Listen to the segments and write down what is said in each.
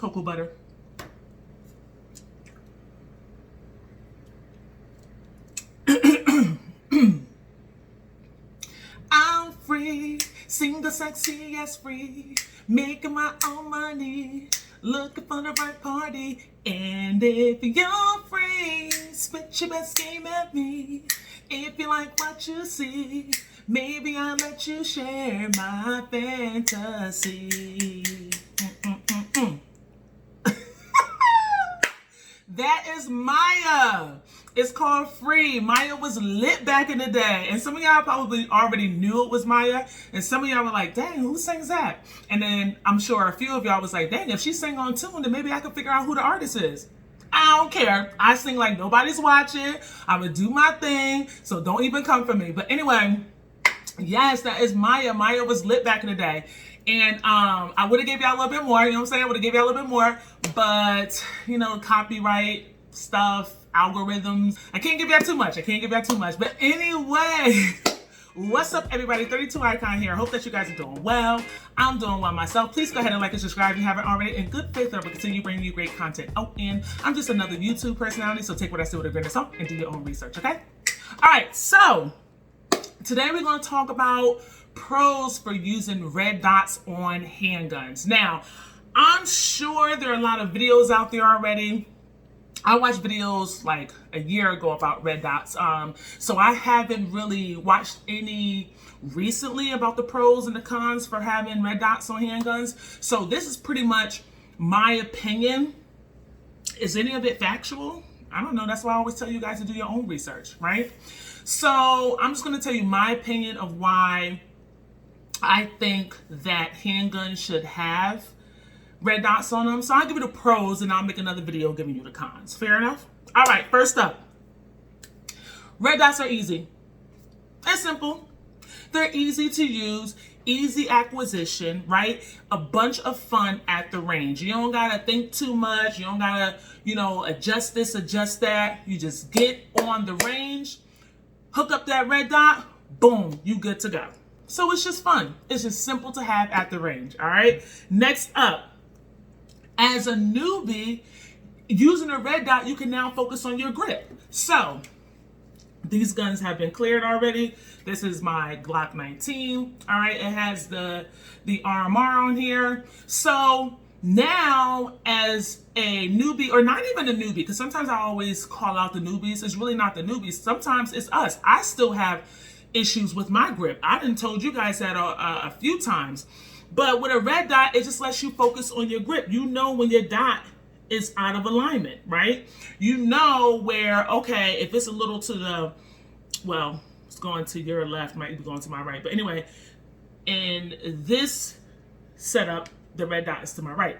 cocoa butter. I'm free, single, sexy, yes, free, making my own money, looking for the right party. And if you're free, spit your best game at me. If you like what you see, maybe I'll let you share my fantasy. That is Maya. It's called Free. Maya was lit back in the day. And some of y'all probably already knew it was Maya. And some of y'all were like, dang, who sings that? And then I'm sure a few of y'all was like, dang, if she sang on tune, then maybe I could figure out who the artist is. I don't care. I sing like nobody's watching. I'm going to do my thing. So don't even come for me. But anyway, yes, that is Maya. Maya was lit back in the day. And I would have gave y'all a little bit more, you know what I'm saying? I would have gave y'all a little bit more, but, you know, copyright stuff, algorithms. I can't give y'all too much. But anyway, what's up, everybody? 32 Icon here. I hope that you guys are doing well. I'm doing well myself. Please go ahead and like and subscribe if you haven't already. In good faith, I will continue bringing you great content. Oh, and I'm just another YouTube personality, so take what I say with a grain of salt and do your own research, okay? All right, so today we're going to talk about pros for using red dots on handguns. Now, I'm sure there are a lot of videos out there already. I watched videos like a year ago about red dots. So I haven't really watched any recently about the pros and the cons for having red dots on handguns. So this is pretty much my opinion. Is any of it factual? I don't know. That's why I always tell you guys to do your own research, right? So I'm just going to tell you my opinion of why I think that handguns should have red dots on them. So I'll give you the pros and I'll make another video giving you the cons. Fair enough? All right, first up. Red dots are easy. It's simple. They're easy to use, easy acquisition, right? A bunch of fun at the range. You don't gotta think too much. You don't gotta, adjust this, adjust that. You just get on the range, hook up that red dot, boom, you good to go. So it's just fun. It's just simple to have at the range, all right? Next up, as a newbie, using a red dot, you can now focus on your grip. So these guns have been cleared already. This is my Glock 19, all right? It has the RMR on here. So now as a newbie, or not even a newbie, because sometimes I always call out the newbies. It's really not the newbies. Sometimes it's us. I still have issues with my grip. I done told you guys that a few times. But with a red dot, it just lets you focus on your grip. You know when your dot is out of alignment, right? You know where, okay, if it's a little to the, well, it's going to your left, might be going to my right. But anyway, in this setup, the red dot is to my right.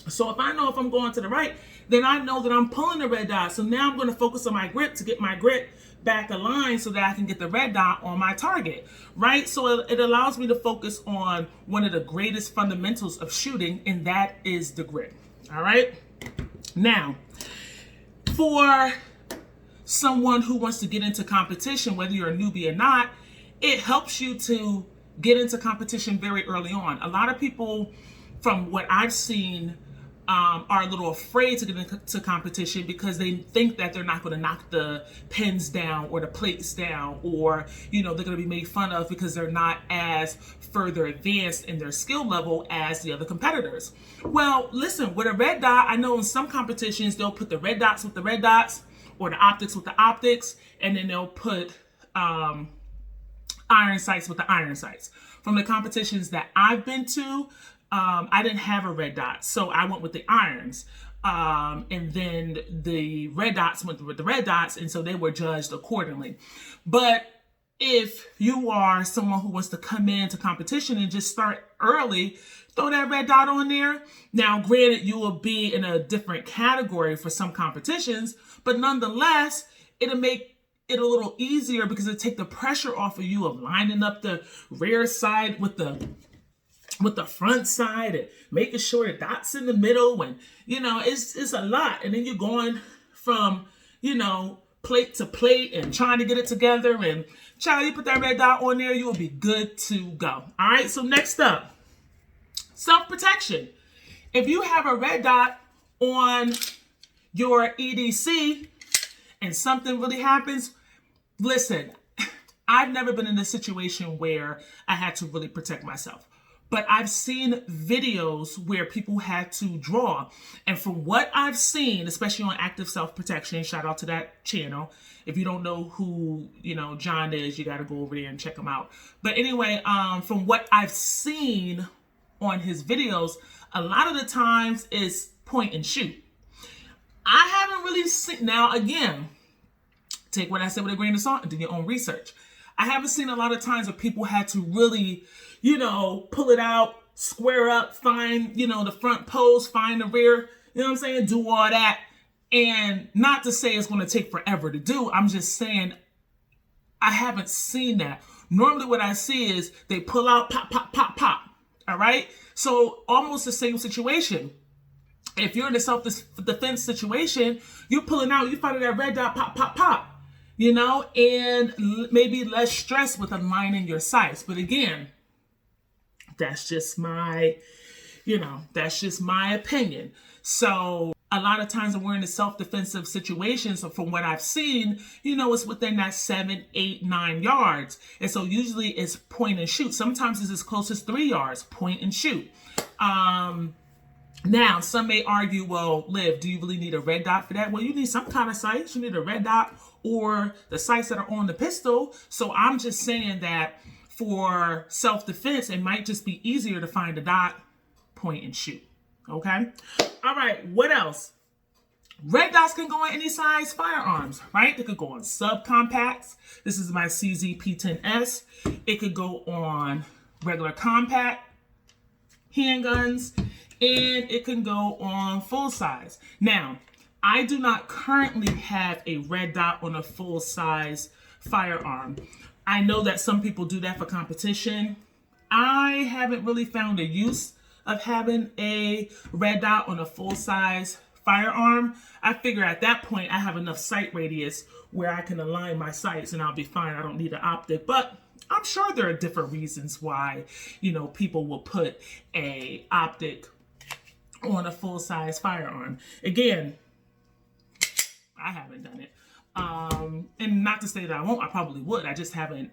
So if I know if I'm going to the right, then I know that I'm pulling the red dot. So now I'm going to focus on my grip to get my grip back aligned so that I can get the red dot on my target, right? So it allows me to focus on one of the greatest fundamentals of shooting, and that is the grip, all right? Now, for someone who wants to get into competition, whether you're a newbie or not, it helps you to get into competition very early on. A lot of people, from what I've seen, are a little afraid to get into competition because they think that they're not going to knock the pins down or the plates down, or they're going to be made fun of because they're not as further advanced in their skill level as the other competitors. Well, listen, with a red dot, I know in some competitions they'll put the red dots with the red dots or the optics with the optics, and then they'll put iron sights with the iron sights. From the competitions that I've been to, I didn't have a red dot, so I went with the irons. And then the red dots went with the red dots, and so they were judged accordingly. But if you are someone who wants to come into competition and just start early, throw that red dot on there. Now, granted, you will be in a different category for some competitions, but nonetheless, it'll make it a little easier because it'll take the pressure off of you of lining up the rear side with the front side and making sure the dot's in the middle, and it's a lot. And then you're going from plate to plate and trying to get it together, and child, you put that red dot on there, you will be good to go. All right, so next up, self-protection. If you have a red dot on your EDC and something really happens, listen, I've never been in a situation where I had to really protect myself. But I've seen videos where people had to draw. And from what I've seen, especially on Active Self-Protection, shout out to that channel. If you don't know who, John is, you got to go over there and check him out. But anyway, from what I've seen on his videos, a lot of the times it's point and shoot. I haven't really seen, now again, take what I said with a grain of salt and do your own research. I haven't seen a lot of times where people had to really, pull it out, square up, find, the front post, find the rear, you know what I'm saying? Do all that. And not to say it's going to take forever to do. I'm just saying I haven't seen that. Normally what I see is they pull out, pop, pop, pop, pop. All right? So almost the same situation. If you're in a self-defense situation, you're pulling out, you find that red dot, pop, pop, pop. And maybe less stress with aligning your sights. But again, that's just my opinion. So a lot of times when we're in a self-defensive situation, so from what I've seen, it's within that 7, 8, 9 yards. And so usually it's point and shoot. Sometimes it's as close as 3 yards, point and shoot. Now, some may argue, well, Liv, do you really need a red dot for that? Well, you need some kind of sights. You need a red dot or the sights that are on the pistol. So I'm just saying that for self-defense, it might just be easier to find a dot, point, and shoot. Okay? All right, what else? Red dots can go on any size firearms, right? They could go on subcompacts. This is my CZ P10S. It could go on regular compact handguns, and it can go on full size. Now, I do not currently have a red dot on a full size firearm. I know that some people do that for competition. I haven't really found a use of having a red dot on a full size firearm. I figure at that point I have enough sight radius where I can align my sights and I'll be fine. I don't need an optic, but I'm sure there are different reasons why, people will put a optic on a full size firearm. Again, I haven't done it. And not to say that I won't, I probably would. I just haven't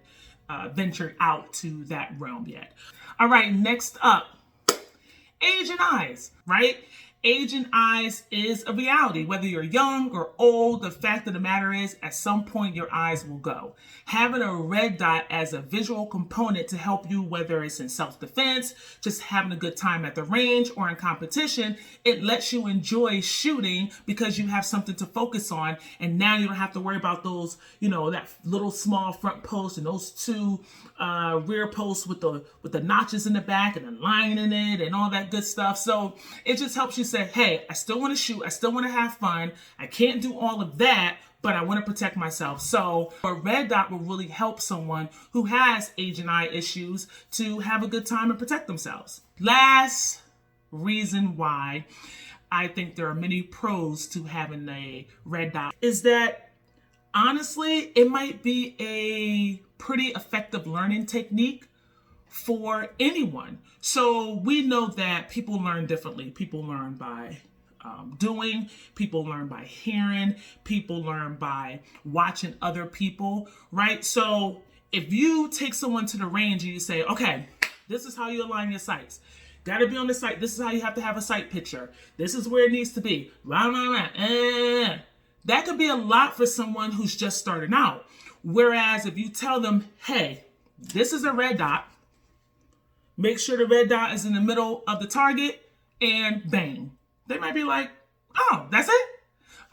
ventured out to that realm yet. All right, next up, age and eyes, right? Age and eyes is a reality. Whether you're young or old, the fact of the matter is, at some point, your eyes will go. Having a red dot as a visual component to help you, whether it's in self-defense, just having a good time at the range, or in competition, it lets you enjoy shooting because you have something to focus on. And now you don't have to worry about those, that little small front post and those two rear posts with the notches in the back and the line in it and all that good stuff. So it just helps you say, hey, I still want to shoot. I still want to have fun. I can't do all of that, but I want to protect myself. So a red dot will really help someone who has age and eye issues to have a good time and protect themselves. Last reason why I think there are many pros to having a red dot is that, honestly, it might be a pretty effective learning technique for anyone. So we know that people learn differently. People learn by doing, people learn by hearing, people learn by watching other people, right? So if you take someone to the range and you say, okay, this is how you align your sights. Got to be on the sight. This is how you have to have a sight picture. This is where it needs to be. That could be a lot for someone who's just starting out. Whereas if you tell them, hey, this is a red dot, make sure the red dot is in the middle of the target, and bang. They might be like, oh, that's it?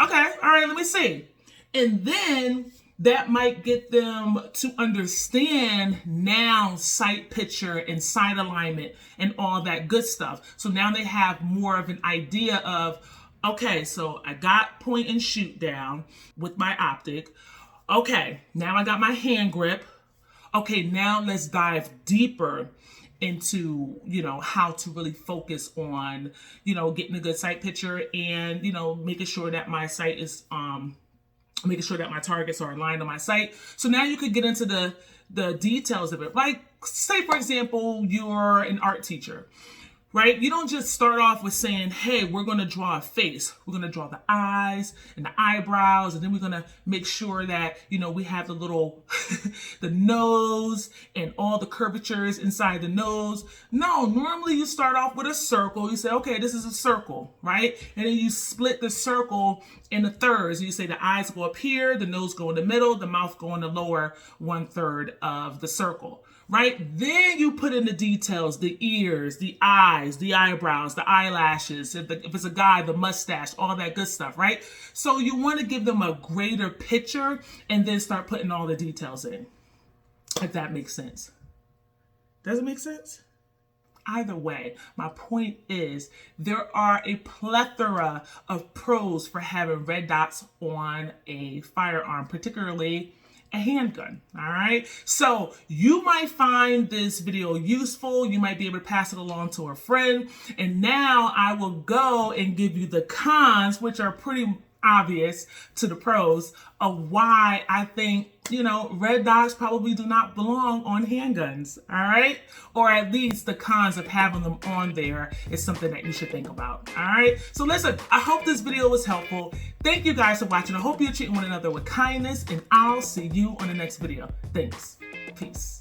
Okay, all right, let me see. And then that might get them to understand now sight picture and sight alignment and all that good stuff. So now they have more of an idea of, okay, so I got point and shoot down with my optic. Okay, now I got my hand grip. Okay, now let's dive deeper into, how to really focus on, getting a good sight picture and, making sure that my sight is, making sure that my targets are aligned on my sight. So now you could get into the details of it. Like, say, for example, you're an art teacher. right? You don't just start off with saying, hey, we're going to draw a face. We're going to draw the eyes and the eyebrows, and then we're going to make sure that, we have the little, the nose and all the curvatures inside the nose. No, normally you start off with a circle. You say, okay, this is a circle, right? And then you split the circle into thirds. You say the eyes go up here, the nose go in the middle, the mouth go in the lower 1/3 of the circle. Right? Then you put in the details, the ears, the eyes, the eyebrows, the eyelashes, if it's a guy, the mustache, all that good stuff, right? So you want to give them a greater picture and then start putting all the details in, if that makes sense. Does it make sense? Either way, my point is there are a plethora of pros for having red dots on a firearm, particularly a handgun. All right. So you might find this video useful. You might be able to pass it along to a friend. And now I will go and give you the cons, which are pretty obvious to the pros, of why I think, red dots probably do not belong on handguns. All right. Or at least the cons of having them on there is something that you should think about. All right. So listen, I hope this video was helpful. Thank you guys for watching. I hope you're treating one another with kindness, and I'll see you on the next video. Thanks. Peace.